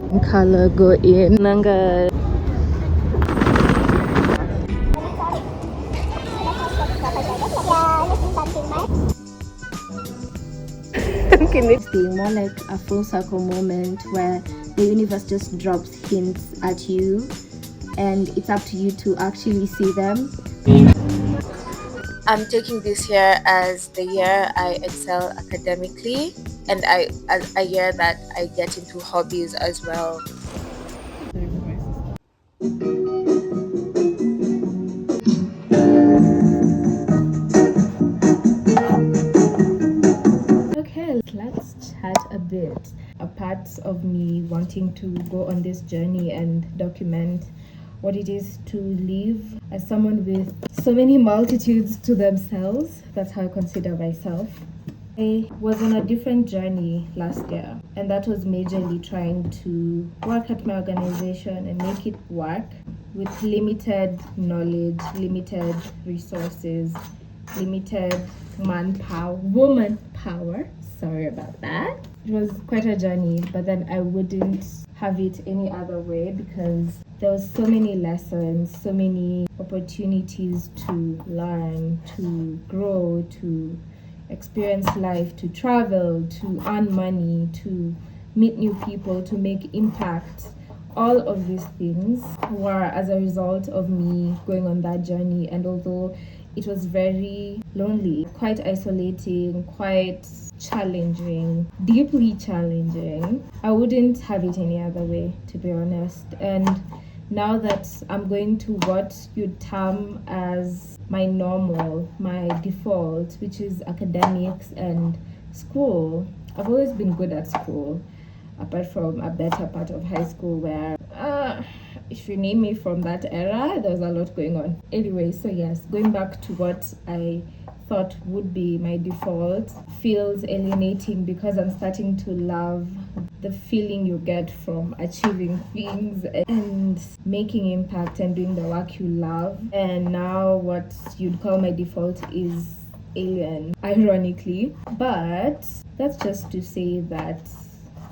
Color go in. Nanga. It's being more like a full circle moment where the universe just drops hints at you and it's up to you to actually see them. I'm taking this year as the year I excel academically and as a year that I get into hobbies as well. Okay, let's chat a bit. A part of me wanting to go on this journey and document what it is to live as someone with so many multitudes to themselves. That's how I consider myself. I was on a different journey last year, and that was majorly trying to work at my organization and make it work with limited knowledge, limited resources, limited woman power. Sorry about that. It was quite a journey, but then I wouldn't have it any other way because there was so many lessons, so many opportunities to learn, to grow, to experience life, to travel, to earn money, to meet new people, to make impact. All of these things were as a result of me going on that journey. And although it was very lonely, quite isolating, quite challenging, deeply challenging, I wouldn't have it any other way, to be honest. And now that I'm going to what you'd term as my normal, my default, which is academics and school, I've always been good at school, apart from a better part of high school where if you name me from that era, there was a lot going on. Anyway, so yes, going back to what I thought would be my default feels alienating because I'm starting to love the feeling you get from achieving things and making impact and doing the work you love. And now what you'd call my default is alien, ironically. But that's just to say that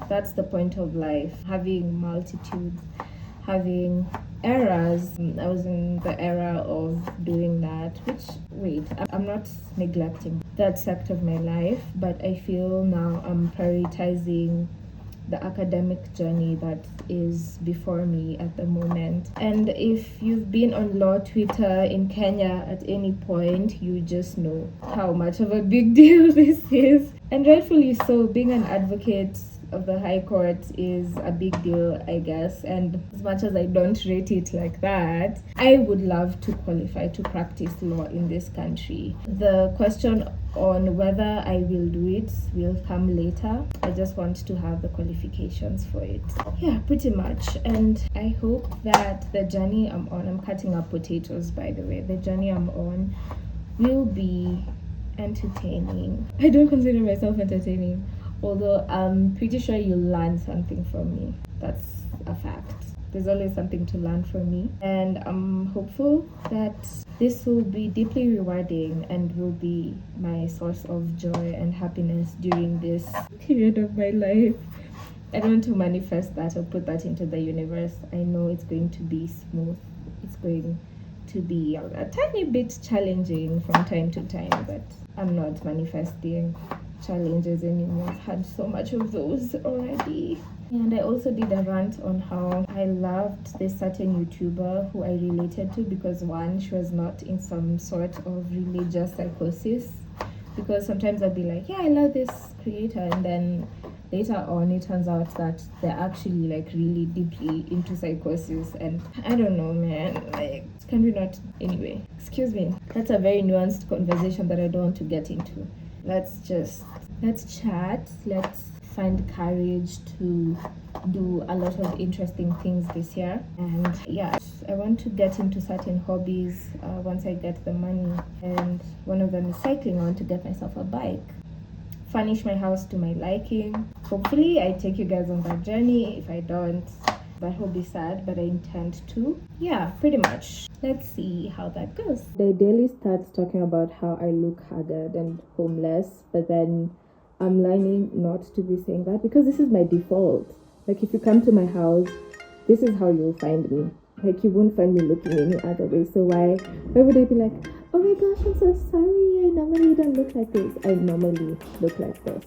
that's the point of life, having multitudes, having eras. I was in the era of doing that, which, wait, I'm not neglecting that sector of my life, but I feel now I'm prioritizing the academic journey that is before me at the moment. And if you've been on law Twitter in Kenya at any point, you just know how much of a big deal this is. And rightfully so, being an advocate of the High Court is a big deal, I guess. And as much as I don't rate it like that, I would love to qualify to practice law in this country. The question on whether I will do it will come later. I just want to have the qualifications for it. Yeah, pretty much. And I hope that the journey I'm on, I'm cutting up potatoes by the way, the journey I'm on will be entertaining. I don't consider myself entertaining, although I'm pretty sure you'll learn something from me. That's a fact. There's always something to learn from me, and I'm hopeful that this will be deeply rewarding and will be my source of joy and happiness during this period of my life. I don't want to manifest that or put that into the universe. I know it's going to be smooth. It's going to be a tiny bit challenging from time to time, but I'm not manifesting challenges anymore. I've had so much of those already. And I also did a rant on how I loved this certain YouTuber who I related to because one, she was not in some sort of religious psychosis, because sometimes I'd be like, yeah, I love this creator, and then later on it turns out that they're actually like really deeply into psychosis, and I don't know, man, like can we not, anyway, excuse me, that's a very nuanced conversation that I don't want to get into. Let's chat, let's find courage to do a lot of interesting things this year. And yeah, I want to get into certain hobbies once I get the money, and one of them is cycling. I want to get myself a bike, furnish my house to my liking. Hopefully I take you guys on that journey. If I don't, that will be sad, but I intend to. Yeah, pretty much. Let's see how that goes. The daily starts talking about how I look haggard and homeless, but then I'm learning not to be saying that because this is my default. Like if you come to my house, this is how you'll find me. Like you won't find me looking any other way. So why would I be like, oh my gosh, I'm so sorry, I normally don't look like this. I normally look like this.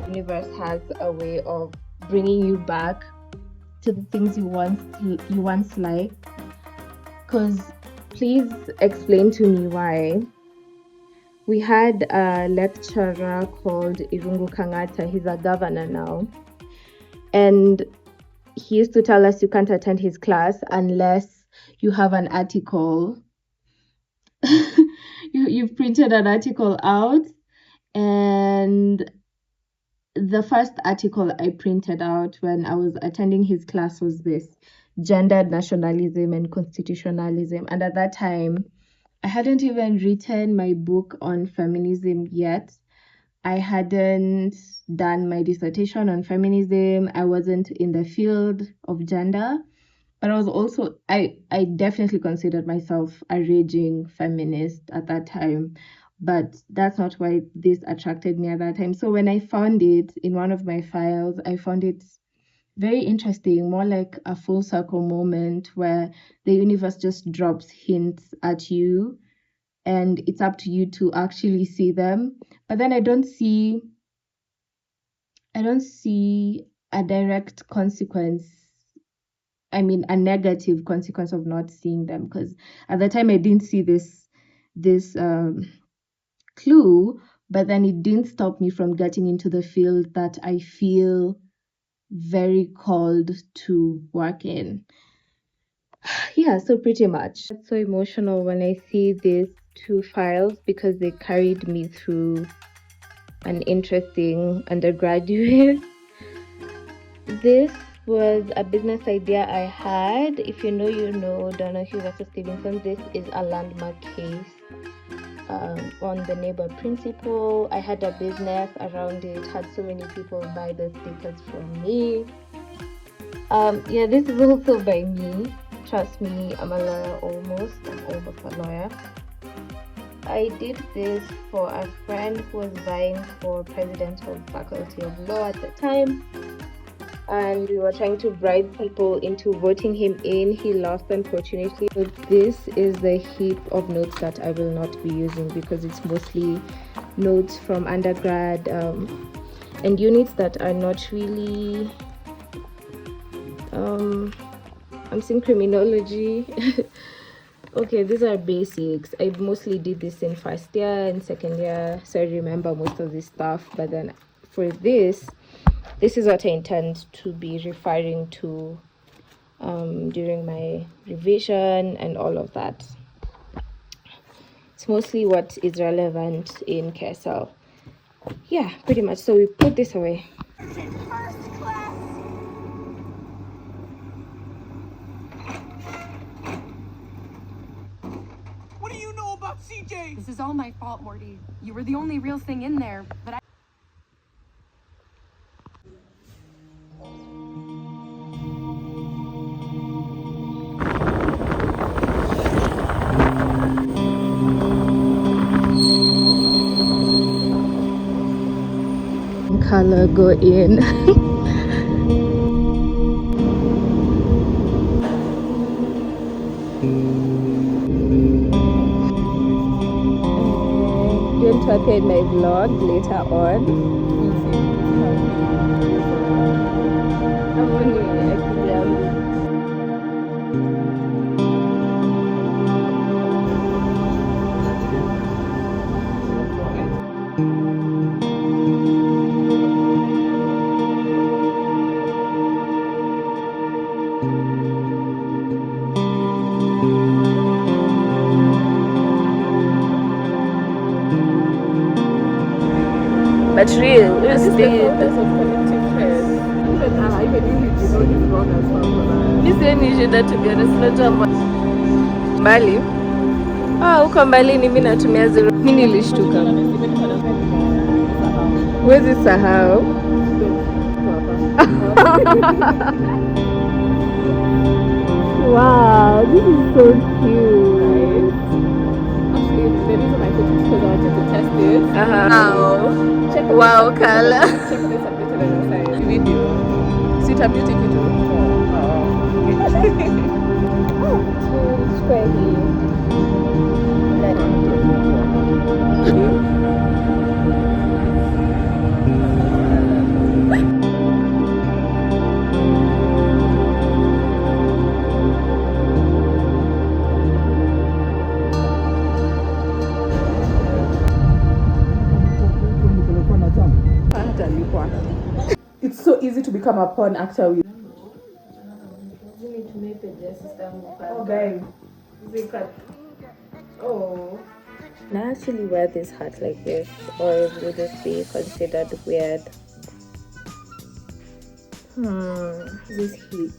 The universe has a way of bringing you back to the things you once liked. Because please explain to me why. We had a lecturer called Irungu Kangata. He's a governor now. And he used to tell us you can't attend his class unless you have an article. You've printed an article out. And the first article I printed out when I was attending his class was this: gendered nationalism and constitutionalism. And at that time, I hadn't even written my book on feminism yet. I hadn't done my dissertation on feminism. I wasn't in the field of gender, but I definitely considered myself a raging feminist at that time. But that's not why this attracted me at that time. So when I found it in one of my files, I found it very interesting, more like a full circle moment where the universe just drops hints at you and it's up to you to actually see them. But then I don't see a direct consequence. I mean, a negative consequence of not seeing them, because at the time I didn't see this clue, but then it didn't stop me from getting into the field that I feel very called to work in. Yeah, so pretty much. It's so emotional when I see these two files because they carried me through an interesting undergraduate. This was a business idea I had. If you know, you know, Donahue versus Stevenson. This is a landmark case on the neighbor principle. I had a business around it, had so many people buy the stickers from me. Yeah, this is also by me. Trust me, I'm a lawyer almost. I'm almost a lawyer. I did this for a friend who was vying for presidential faculty of law at the time. And we were trying to bribe people into voting him in. He lost, unfortunately. So this is the heap of notes that I will not be using because it's mostly notes from undergrad and units that are not really... I'm seeing criminology. Okay, these are basics. I mostly did this in first year and second year, so I remember most of this stuff. But then for this is what I intend to be referring to during my revision and all of that. It's mostly what is relevant in KSL. Yeah, pretty much. So we put this away. What do you know about CJ? This is all my fault, Morty. You were the only real thing in there, but I... Color go in. Going to appear in my vlog later on. But realistic. Mbali. Huko mbali mimi natumia zero. Mimi nilishtuka. Huwezi sahau. Wow, this is so cute. this. Wow. Check Wow, this Carla. Check this updated on your side. Video. Sweet, have you taken it? Square It's so easy to become a porn actor with. Okay. Oh. Can I actually wear this hat like this, or would this be considered weird? This heat.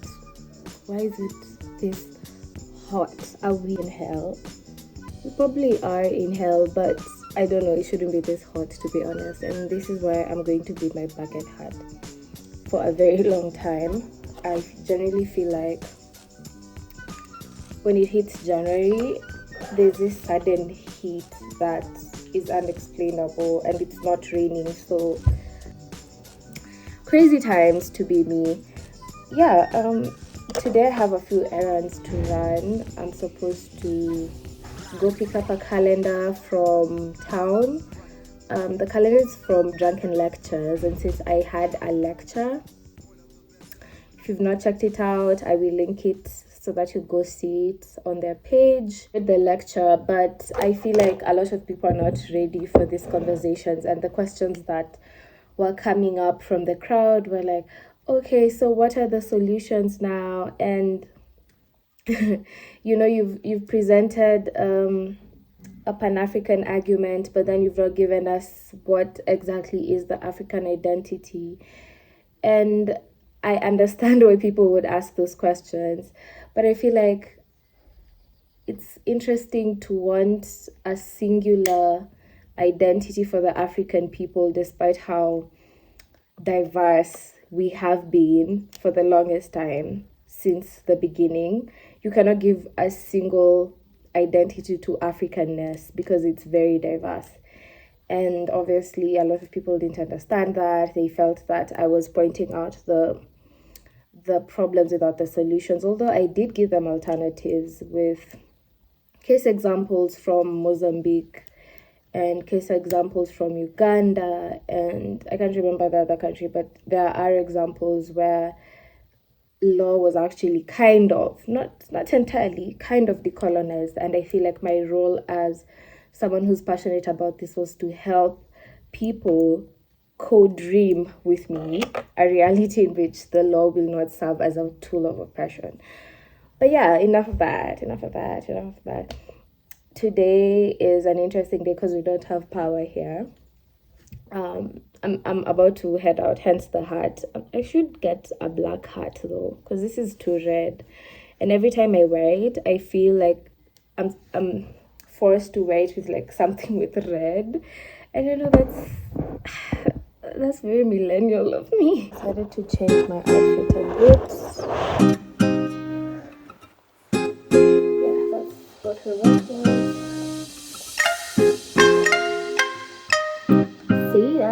Why is it this hot? Are we in hell? We probably are in hell, but I don't know, it shouldn't be this hot, to be honest. And this is why I'm going to be my bucket hat for a very long time. I generally feel like when it hits January, there's this sudden heat that is unexplainable and it's not raining, so crazy times to be me. Today I have a few errands to run. I'm supposed to go pick up a calendar from town. The calendar is from Drunken Lectures, and since I had a lecture, if you've not checked it out, I will link it so that you go see it on their page, the lecture. But I feel like a lot of people are not ready for these conversations, and the questions that were coming up from the crowd were like, okay, so what are the solutions now? And you've presented a Pan-African argument, but then you've not given us what exactly is the African identity. And I understand why people would ask those questions, but I feel like it's interesting to want a singular identity for the African people, despite how diverse we have been for the longest time since the beginning. You cannot give a single identity to Africanness because it's very diverse. And obviously, a lot of people didn't understand that. They felt that I was pointing out the problems without the solutions, although I did give them alternatives with case examples from Mozambique and case examples from Uganda, and I can't remember the other country, but there are examples where law was actually kind of, not entirely, kind of decolonized. And I feel like my role as someone who's passionate about this was to help people co-dream with me a reality in which the law will not serve as a tool of oppression. But yeah, enough of that. Today is an interesting day because we don't have power here. I'm about to head out, hence the hat. I should get a black hat though, because this is too red, and every time I wear it, I feel like I'm forced to wear it with like something with red. I don't know, that's very millennial of me. I decided to change my outfit a bit. Yeah, that's what we're working with. See ya.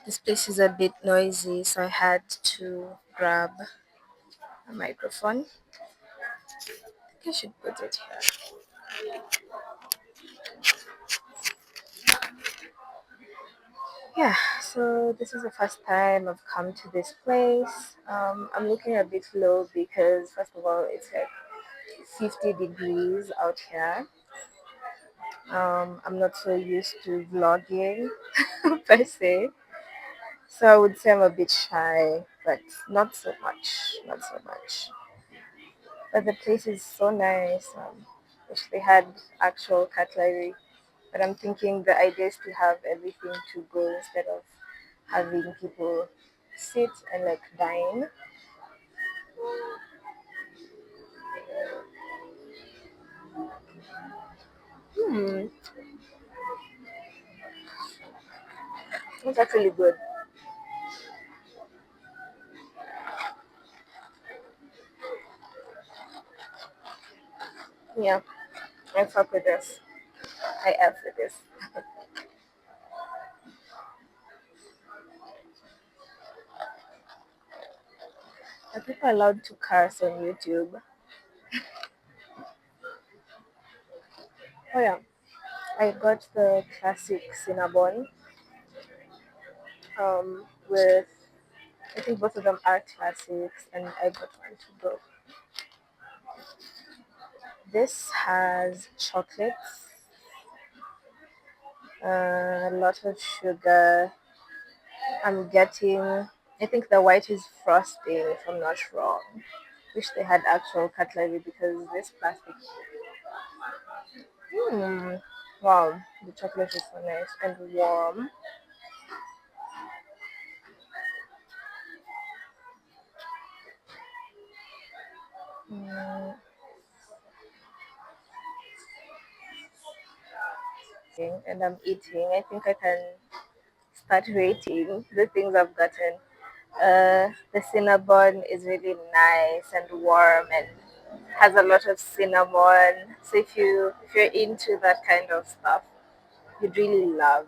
This place is a bit noisy, so I had to grab a microphone. I should put it here. Yeah, so this is the first time I've come to this place. I'm looking a bit low because, first of all, it's like 50 degrees out here. I'm not so used to vlogging per se, so I would say I'm a bit shy, but not so much, not so much. But the place is so nice. Wish they had actual cutlery, but I'm thinking the idea is to have everything to go instead of having people sit and like dine. Hmm, it's actually good. Yeah, I fuck with this. I F with this. Are people allowed to curse on YouTube? Oh yeah, I got the classic Cinnabon with, I think both of them are classics, and I got one to go. This has chocolates, a lot of sugar. I'm getting, I think the white is frosting, if I'm not wrong. Wish they had actual cutlery because this plastic. Hmm. Wow, the chocolate is so nice and warm. Mm, and I'm eating. I think I can start rating the things I've gotten. The cinnamon is really nice and warm and has a lot of cinnamon. So if you're into that kind of stuff, you'd really love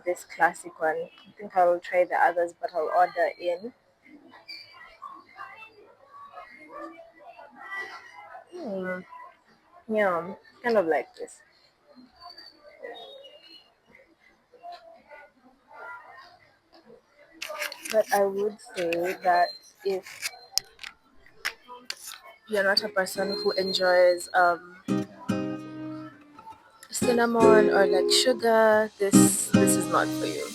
this classic one. I think I will try the others, but I'll order in. Hmm. Yeah, kind of like this. But I would say that if you're not a person who enjoys cinnamon or like sugar, this is not for you.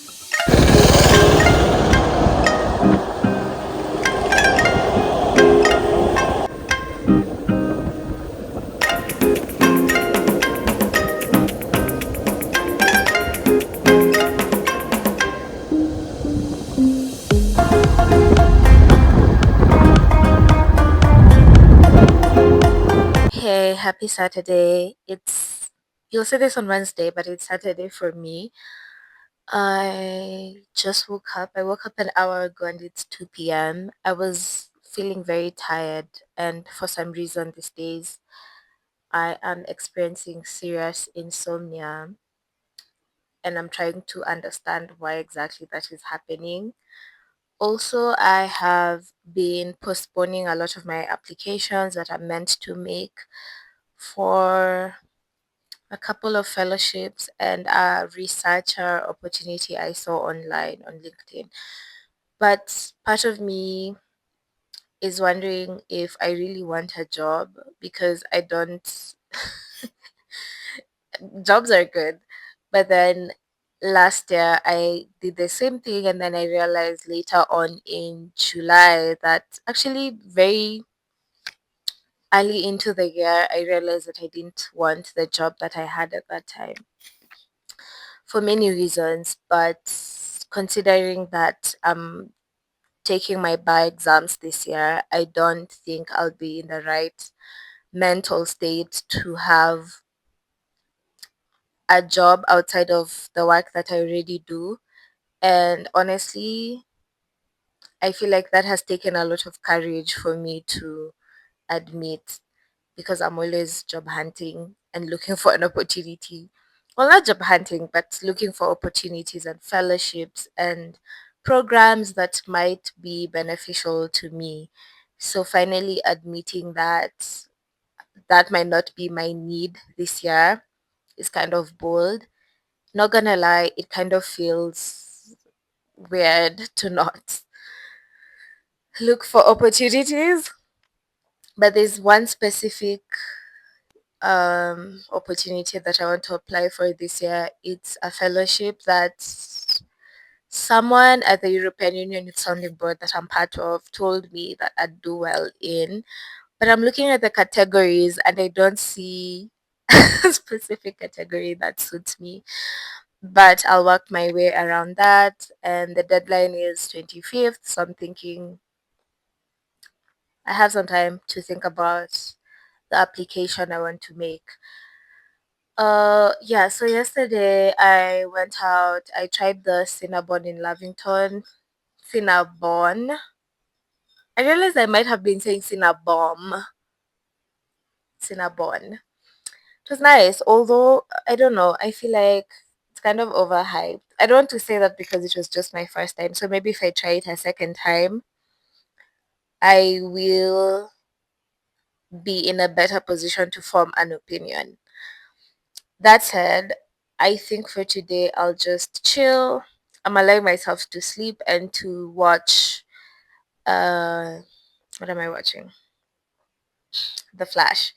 Hey, happy Saturday. You'll say this on Wednesday, but it's Saturday for me. I just woke up. I woke up an hour ago and it's 2 p.m. I was feeling very tired, and for some reason these days I am experiencing serious insomnia, and I'm trying to understand why exactly that is happening. Also, I have been postponing a lot of my applications that I'm meant to make for a couple of fellowships and a researcher opportunity I saw online on LinkedIn. But part of me is wondering if I really want a job because I don't, jobs are good. But then last year I did the same thing, and then I realized later on in July that actually very early into the year I realized that I didn't want the job that I had at that time for many reasons, but considering that I'm taking my bar exams this year, I don't think I'll be in the right mental state to have a job outside of the work that I already do. And honestly, I feel like that has taken a lot of courage for me to admit because I'm always job hunting and looking for an opportunity. Well, not job hunting, but looking for opportunities and fellowships and programs that might be beneficial to me. So finally admitting that that might not be my need this year is kind of bold. Not gonna lie, it kind of feels weird to not look for opportunities. But there's one specific opportunity that I want to apply for this year. It's a fellowship that someone at the European Union Youth Sounding Board that I'm part of told me that I'd do well in. But I'm looking at the categories and I don't see a specific category that suits me. But I'll work my way around that. And the deadline is 25th. So I'm thinking I have some time to think about the application I want to make. Yeah, so yesterday I went out. I tried the Cinnabon in Lavington. Cinnabon. I realized I might have been saying Cinnabon. Cinnabon. It was nice, although I don't know. I feel like it's kind of overhyped. I don't want to say that because it was just my first time. So maybe if I try it a second time, I will be in a better position to form an opinion. That said, I think for today I'll just chill. I'm allowing myself to sleep and to watch uh what am I watching? The Flash.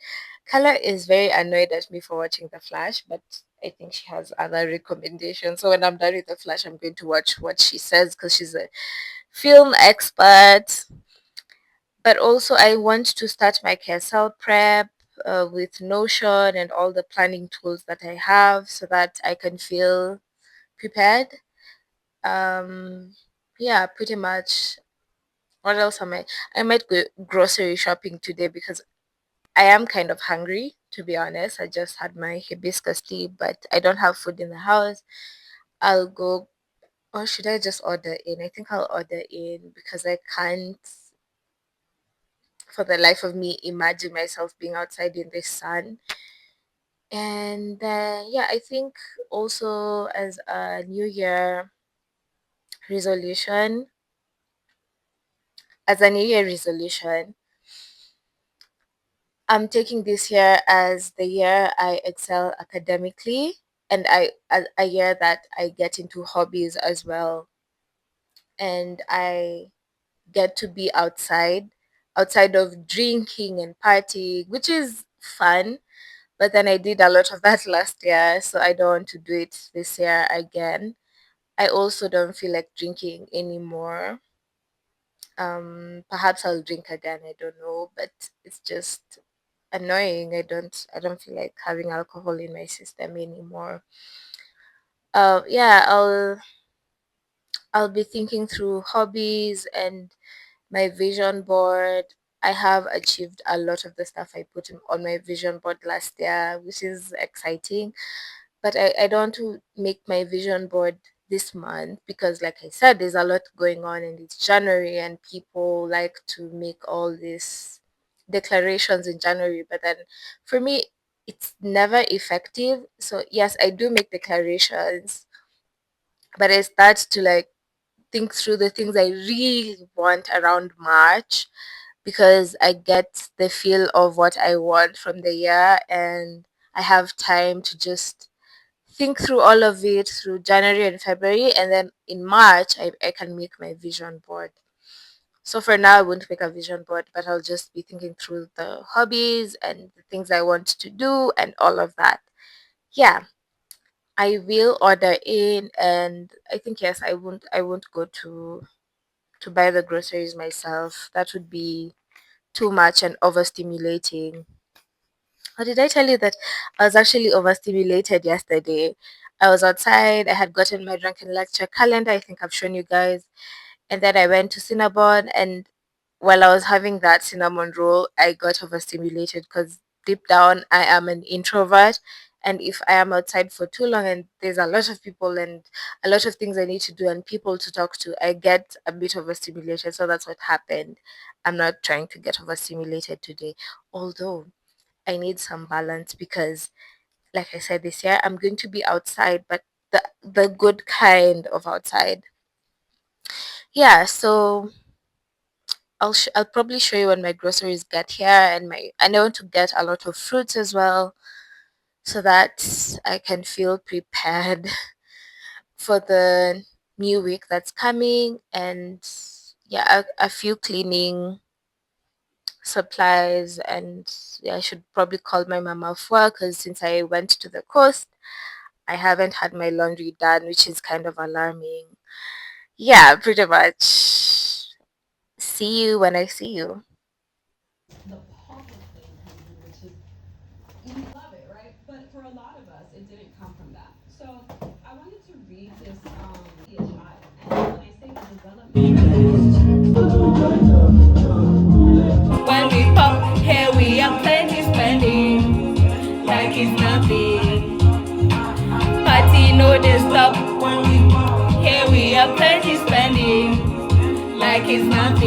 Kala is very annoyed at me for watching The Flash, but I think she has other recommendations. So when I'm done with The Flash, I'm going to watch what she says because she's a film expert. But also, I want to start my KSL prep with Notion and all the planning tools that I have so that I can feel prepared. Um, yeah, pretty much. What else am I? I might go grocery shopping today because I am kind of hungry, to be honest. I just had my hibiscus tea, but I don't have food in the house. I'll go, or should I just order in? I think I'll order in because I can't, for the life of me, imagine myself being outside in the sun. And yeah, I think also as a New Year resolution, as a New Year resolution, I'm taking this year as the year I excel academically and a year that I get into hobbies as well and I get to be outside of drinking and partying, which is fun. But then I did a lot of that last year, so I don't want to do it this year again. I also don't feel like drinking anymore. Perhaps I'll drink again, I don't know, but it's just annoying. I don't feel like having alcohol in my system anymore. Yeah, I'll be thinking through hobbies and my vision board. I have achieved a lot of the stuff I put on my vision board last year, which is exciting. But I don't want to make my vision board this month because, like I said, there's a lot going on and it's January and people like to make all these declarations in January. But then for me, it's never effective. So, yes, I do make declarations, but I start to like think through the things I really want around March because I get the feel of what I want from the year and I have time to just think through all of it through January and February, and then in March I can make my vision board. So for now I won't make a vision board, but I'll just be thinking through the hobbies and the things I want to do and all of that. Yeah, I will order in and I think yes, I won't go to buy the groceries myself. That would be too much and overstimulating. Or did I tell you that I was actually overstimulated yesterday? I was outside, I had gotten my drunken lecture calendar, I think I've shown you guys. And then I went to Cinnabon, and while I was having that cinnamon roll, I got overstimulated because deep down I am an introvert. And if I am outside for too long and there's a lot of people and a lot of things I need to do and people to talk to, I get a bit overstimulated. So that's what happened. I'm not trying to get overstimulated today. Although I need some balance because, like I said, this year I'm going to be outside, but the good kind of outside. Yeah, so I'll probably show you when my groceries get here, and I want to get a lot of fruits as well, so that I can feel prepared for the new week that's coming. And yeah, a few cleaning supplies. And yeah, I should probably call my mama of work, because since I went to the coast, I haven't had my laundry done, which is kind of alarming. Yeah, pretty much. See you when I see you. When we pop, here we are plenty spending, like it's nothing. Party no they stop. Here we are plenty spending, like it's nothing.